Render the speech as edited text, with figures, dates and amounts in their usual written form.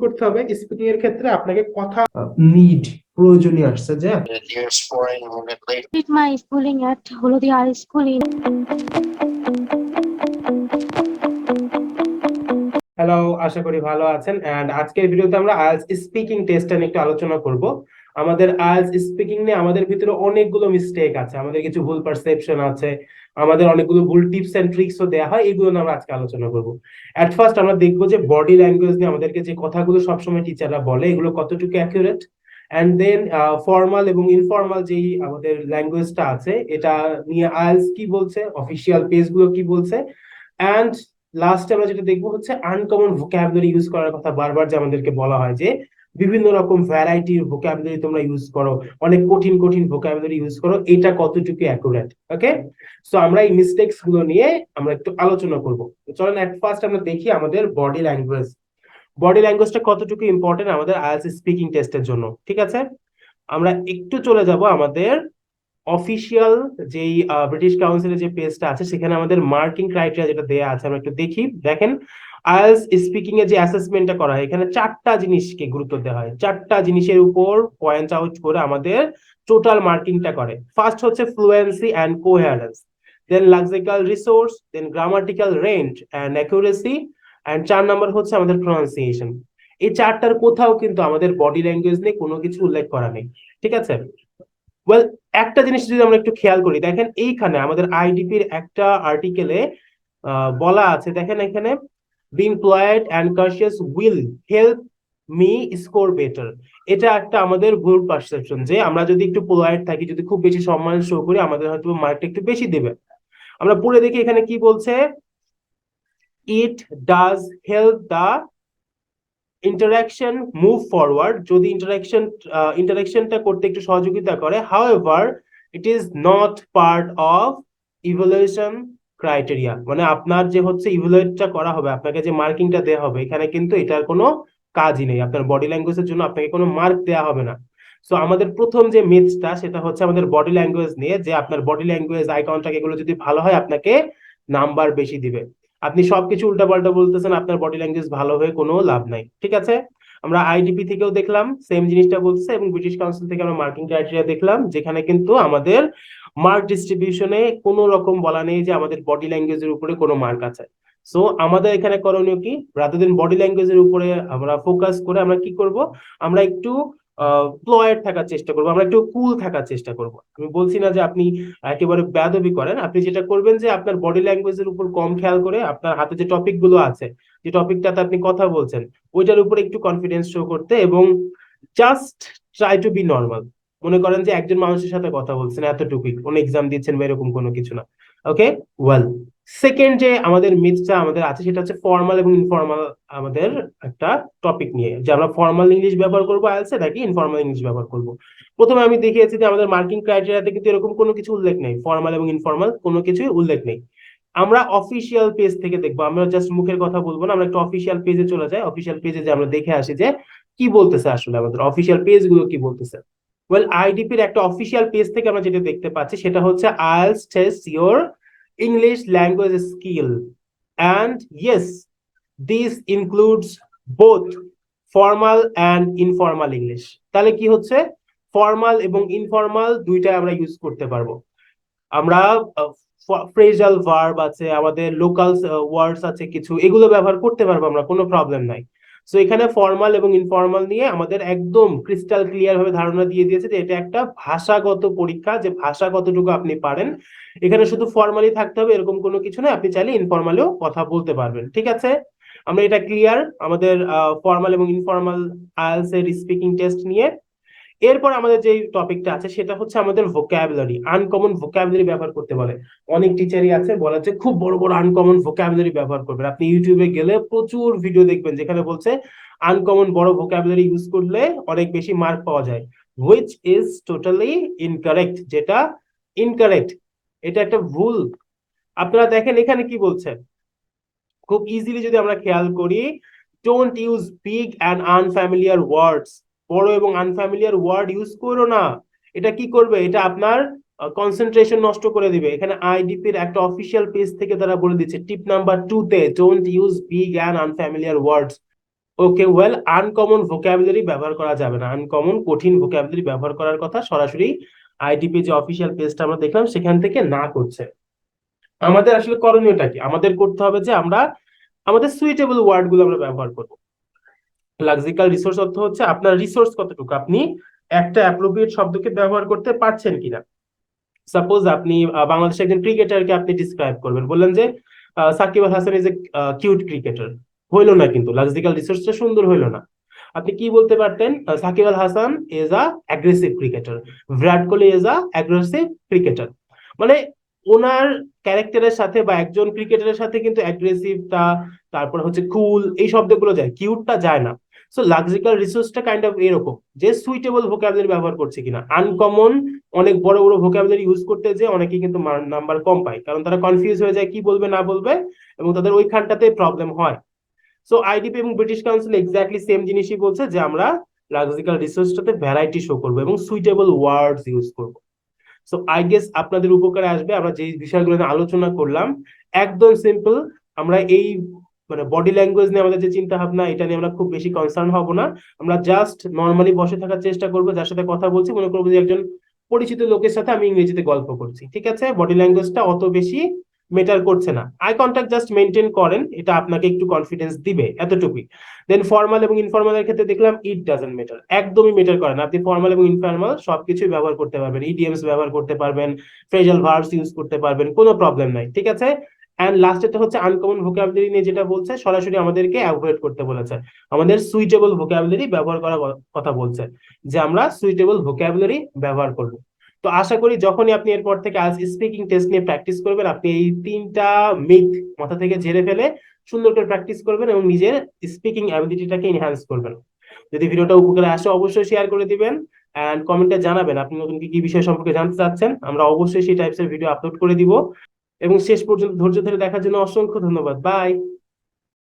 করতে হবে স্পিকিং এর ক্ষেত্রে আপনাকে কথা নিড প্রয়োজনীয় আসছে যে Did my schooling at Holodia High School in hello, আশা করি ভালো আছেন। এন্ড আজকের ভিডিওতে আমরা আইএলটিএস স্পিকিং টেস্টটা নিয়ে একটু আলোচনা করব। আমাদের আইএলটিএস স্পিকিং নিয়ে আমাদের ভিতরে অনেকগুলো মিস্টেক আছে, আমাদের কিছু ভুল পারসেপশন আছে, আমাদের অনেকগুলো ভুল টিপস এন্ড ট্রিক্সও দেয়া হয়, এগুলো নিয়ে আমরা আজকে আলোচনা করব। এট ফার্স্ট আমরা দেখবো যে বডি ল্যাঙ্গুয়েজ নিয়ে আমাদেরকে যে কথাগুলো সবসময় টিচাররা বলে এগুলো কতটুকু অ্যাকুরেট, এন্ড দেন ফর্মাল এবং ইনফর্মাল যেই আমাদের ল্যাঙ্গুয়েজটা আছে এটা নিয়ে আইএলটিএস কি বলছে, অফিসিয়াল পেজগুলো কি বলছে, এন্ড লাস্টে আমরা যেটা দেখবো হচ্ছে আনকমন ভোকাবুলারি ইউজ করার কথা। বারবার যে আমাদেরকে বলা হয় যে বিভিন্ন রকম ভ্যারাইটির ভোকাবুলারি তোমরা ইউজ করো, অনেক কঠিন কঠিন ভোকাবুলারি ইউজ করো, এটা কতটুকু অ্যাকুরেট। ওকে, সো আমরা এই মিস্টেকস গুলো নিয়ে আমরা একটু আলোচনা করব। চলেন এট ফার্স্ট আমরা দেখি আমাদের বডি ল্যাঙ্গুয়েজ। বডি ল্যাঙ্গুয়েজটা কতটুকু ইম্পর্টেন্ট আমাদের আইএলটিএস স্পিকিং টেস্টের জন্য, ঠিক আছে? আমরা একটু চলে যাব আমাদের অফিসিয়াল যেই ব্রিটিশ কাউন্সিলের যে পেজটা আছে সেখানে আমাদের মার্কিং ক্রাইটেরিয়া যেটা দেয়া আছে আমরা একটু দেখি। দেখেন, আইএলটিএস স্পিকিং এর যে অ্যাসেসমেন্টটা করা হয় এখানে চারটা জিনিসকে গুরুত্ব দেওয়া হয়, চারটা জিনিসের উপর পয়েন্ট আউট করে আমাদের টোটাল মার্কিংটা করে। ফার্স্ট হচ্ছে fluency and coherence, then lexical resource, then grammatical range and accuracy, and 4 number হচ্ছে আমাদের প্রনাউন্সিয়েশন। এই চারটার কোথাও কিন্তু আমাদের বডি ল্যাঙ্গুয়েজ নিয়ে কোনো কিছু উল্লেখ করা নেই, ঠিক আছে? ওয়েল, একটা জিনিস যদি আমরা একটু খেয়াল করি, দেখেন এইখানে আমাদের আইডিপির একটা আর্টিকেলে বলা আছে, দেখেন এখানে being polite and courteous will help me score better। এটা একটা আমাদের ভুল পারসেপশন যে আমরা যদি একটু পোলাইট থাকি, যদি খুব বেশি সম্মান শো করি, আমাদের হয়তো মার্কটা একটু বেশি দেবে। আমরা পড়ে দেখি এখানে কি বলছে, it does help the interaction move forward, যদি ইন্টারাকশনটা করতে একটু সহযোগিতা করে। However it is not part of evaluation criteria, মানে আপনার যে হচ্ছে ইভালুয়েটটা করা হবে, আপনাকে যে মার্কিংটা দেওয়া হবে এখানে কিন্তু এটার কোনো কাজই নেই, আপনার বডি ল্যাঙ্গুয়েজের জন্য আপনাকে কোনো মার্ক দেওয়া হবে না। সো আমাদের প্রথম যে মিথটা সেটা হচ্ছে আমাদের বডি ল্যাঙ্গুয়েজ নিয়ে, যে আপনার বডি ল্যাঙ্গুয়েজ, আই কন্টাক্ট এগুলো যদি ভালো হয় আপনাকে নাম্বার বেশি দিবে। আপনি সবকিছু উল্টাপাল্টা বলতেছেন, আপনার বডি ল্যাঙ্গুয়েজ ভালো হয়ে কোনো লাভ নাই, ঠিক আছে? আমরা আইডিপি থেকেও দেখলাম সেম জিনিসটা বলছে, এবং ব্রিটিশ কাউন্সিল থেকে আমরা মার্কিং ক্রাইটেরিয়া দেখলাম, যেখানে কিন্তু আমাদের মার্ক ডিস্ট্রিবিউশনে কোনো রকম বলা নেই যে আমাদের বডি ল্যাঙ্গুয়েজের উপরে কোনো মার্ক আছে। সো আমাদের এখানে করণীয় কি, রাদার দেন বডি ল্যাঙ্গুয়েজের উপরে আমরা ফোকাস করে আমরা কি করব, আমরা একটু প্লয়েড থাকার চেষ্টা করবো, আমরা একটু কুল থাকার চেষ্টা করব। আমি বলছি না যে আপনি একেবারে বেয়াদবি করেন, আপনি যেটা করবেন যে আপনার বডি ল্যাঙ্গুয়েজের উপর কম খেয়াল করে আপনার হাতে যে টপিক গুলো আছে, যে টপিকটাতে আপনি কথা বলছেন ওইটার উপর একটু কনফিডেন্স শো করতে, এবং just try to be normal. মনে করেন যে একজন মানুষের সাথে কথা বলছেন, এতটুকুই, কোনো এক্সাম দিচ্ছেন বা এরকম কোনো কিছু না। ওকে, ওয়েল, সেকেন্ড যে আমাদের মিথটা আমাদের আছে সেটা হচ্ছে ফর্মাল এবং ইনফর্মাল। আমাদের একটা টপিক নিয়ে যে আমরা ফর্মাল ইংলিশ ব্যবহার করবো আইএলটিএস নাকি ইনফর্মাল ইংলিশ ব্যবহার করব। প্রথমে আমি দেখিয়েছি যে আমাদের মার্কিং ক্রাইটেরিয়াতে কিন্তু এরকম কোনো কিছু উল্লেখ নেই, ফর্মাল এবং ইনফর্মাল কোনো কিছুই উল্লেখ নেই। আমরা অফিসিয়াল পেজ থেকে দেখবো, আমরা জাস্ট মুখের কথা বলবো না, আমরা একটা অফিসিয়াল পেজে চলে যাই, অফিসিয়াল পেজে যে আমরা দেখে আসি যে কি বলতেছে, আসলে আমাদের অফিসিয়াল পেজ গুলো কি বলতেছে। ওয়েল, আইডিপির একটা অফিসিয়াল পেজ থেকে আমরা যেটা দেখতে পাচ্ছি সেটা হচ্ছে IELTS test your English language skill, and yes, this includes both formal and informal English. তাহলে কি হচ্ছে, ফর্মাল এবং ইনফর্মাল দুইটাই আমরা ইউজ করতে পারবো। আমরা ফ্রেজাল ভার্ব আছে, আমাদের লোকাল ওয়ার্ডস আছে কিছু, এগুলো ব্যবহার করতে পারবো আমরা, কোনো প্রবলেম নাই। সো এখানে ফর্মাল এবং ইনফর্মাল নিয়ে আমাদের একদম ক্রিস্টাল ক্লিয়ার ভাবে ধারণা দিয়ে দিয়েছে যে এটা একটা ভাষাগত পরীক্ষা, যে ভাষা কতটুকু আপনি পারেন। এখানে শুধু ফর্মালি থাকতে হবে এরকম কোনো কিছু না, আপনি চাইলে ইনফর্মালেও কথা বলতে পারবেন, ঠিক আছে? আমরা এটা ক্লিয়ার আমাদের ফর্মাল এবং ইনফর্মাল আইএলটিএস এর স্পিকিং টেস্ট নিয়ে। এরপর আমাদের যে টপিকটা আছে সেটা হচ্ছে আমাদের ভোকাবুলারি, আনকমন ভোকাবুলারি ব্যবহার করতে বলে। অনেক টিচারই আছে বলা যে খুব বড় বড় আনকমন ভোকাবুলারি ব্যবহার করবেন, আপনি ইউটিউবে গেলে প্রচুর ভিডিও দেখবেন যেখানে বলছে আনকমন বড় ভোকাবুলারি ইউজ করলে অনেক বেশি মার্ক পাওয়া যায়, হুইচ ইজ টোটালি ইনকারেক্ট, যেটা ইনকারেক্ট, এটা একটা ভুল। আপনারা দেখেন এখানে কি বলছে, খুব ইজিলি যদি আমরা খেয়াল করি, don't use big and unfamiliar words, বড় এবং আনফ্যামিলিয়ার ওয়ার্ড ইউজ করো না। এটা কি করবে, এটা আপনার কনসেন্ট্রেশন নষ্ট করে দিবে। এখানে আইডিপির একটা অফিসিয়াল পেজ থেকে তারা বলে দিচ্ছে টিপ নাম্বার 2 তে, don't use big and unfamiliar words. Okay, well, uncommon vocabulary ব্যবহার করা যাবে না, আনকমন কঠিন ভোকাবুলারি ব্যবহার করার কথা সরাসরি আইডিপি যে অফিসিয়াল পেজটা আমরা দেখলাম সেখান থেকে না করছে। আমাদের আসলে করণীয়টা কি? আমাদের করতে হবে যে আমরা আমাদের সুইটেবল ওয়ার্ড গুলো আমরা ব্যবহার করবো। লাক্সিক্যাল রিসোর্স অর্থ হচ্ছে আপনার রিসোর্স কতটুকু, আপনি একটা অ্যাপ্রোপ্রিয়েট শব্দকে ব্যবহার করতে পারছেন কিনা। সাপোজ আপনি বাংলাদেশের একজন ক্রিকেটারকে আপনি ডিসক্রাইব করবেন, বললেন যে Sakib Al Hasan is a cute cricketer, হইলো না, কিন্তু লজিক্যাল রিসার্চটা সুন্দর হইলো না। আপনি কি বলতে পারতেন? Sakib Al Hasan is a aggressive cricketer, Virat Kohli is a aggressive cricketer. মানে ওনার ক্যারেক্টারের সাথে বা একজন ক্রিকেটারের সাথে কিন্তু অ্যাগ্রেসিভটা, তারপর হচ্ছে কুল, এই শব্দগুলো যায়, কিউটটা যায় না। সো লজিক্যাল রিসোর্সটা কাইন্ড অফ এরকম যে সুইটেবল ভোকাবুলারি ব্যবহার করছে কিনা। আনকমন অনেক বড় বড় ভোকাবুলারি ইউজ করতে যে অনেকেই কিন্তু নাম্বার কম পায়, কারণ তারা কনফিউজ হয়ে যায় কি বলবে না বলবে, এবং তাদের ওইখানটাতে প্রবলেম হয়। সো আইডিপি এবং ব্রিটিশ কাউন্সিল এক্স্যাক্টলি সেম জিনিসই বলছে যে আমরা লজিক্যাল রিসোর্সটাতে ভ্যারাইটি শো করবো এবং সুইটেবল ওয়ার্ডস ইউজ করবো। সো আই গেস আপনাদের উপকারে আসবে আমরা যে বিষয়গুলো নিয়ে আলোচনা করলাম। একদম সিম্পল, আমরা এই মানে বডি ল্যাঙ্গুয়েজ নিয়ে আমাদের যে চিন্তা ভাবনা, এটা নিয়ে আমরা খুব বেশি কনসার্ন হব না। আমরা জাস্ট নর্মালি বসে থাকার চেষ্টা করবো, যার সাথে কথা বলছি মনে করবো যে একজন পরিচিত লোকের সাথে আমি ইংরেজিতে গল্প করছি, ঠিক আছে? বডি ল্যাঙ্গুয়েজটা অত বেশি মেটার করছে না, আই কন্টাক্ট জাস্ট মেনটেন করেন, এটা আপনাকে একটু কনফিডেন্স দিবে, এতটুকুই। দেন ফর্মাল এবং ইনফর্মালের ক্ষেত্রে দেখলাম ইট ডাজন্ট মেটার, একদমই মেটার করে না। আপনি ফর্মাল এবং ইনফর্মাল সবকিছুই ব্যবহার করতে পারবেন, ইডিএমস ব্যবহার করতে পারবেন, ফ্রেজাল ভার্বস ইউজ করতে পারবেন, কোনো প্রবলেম নাই, ঠিক আছে? এন্ড লাস্টেরটা হচ্ছে আনকমন ভোকাবুলারি নিয়ে যেটা বলছে, সরাসরি আমাদেরকে অ্যাভয়েড করতে বলেছে, আমাদের সুইটেবল ভোকাবুলারি ব্যবহার করার কথা বলছে, যে আমরা সুইটেবল ভোকাবুলারি ব্যবহার করব। তো আশা করি যখনই আপনি এরপর থেকে আজ স্পিকিং টেস্ট নিয়ে প্র্যাকটিস করবেন, আপনি এই তিনটা মিথ মাথা থেকে ঝেড়ে ফেলে সুন্দর করে প্র্যাকটিস করবেন এবং নিজের স্পিকিং অ্যাবিলিটিটাকে এনহ্যান্স করবেন। যদি ভিডিওটা উপকারে আসে অবশ্যই শেয়ার করে দিবেন, এন্ড কমেন্টে জানাবেন আপনি নতুন কি কি বিষয় সম্পর্কে জানতে চাচ্ছেন, আমরা অবশ্যই সেই টাইপসের ভিডিও আপলোড করে দিব। এবং শেষ পর্যন্ত ধৈর্য ধরে দেখার জন্য অসংখ্য ধন্যবাদ, বাই।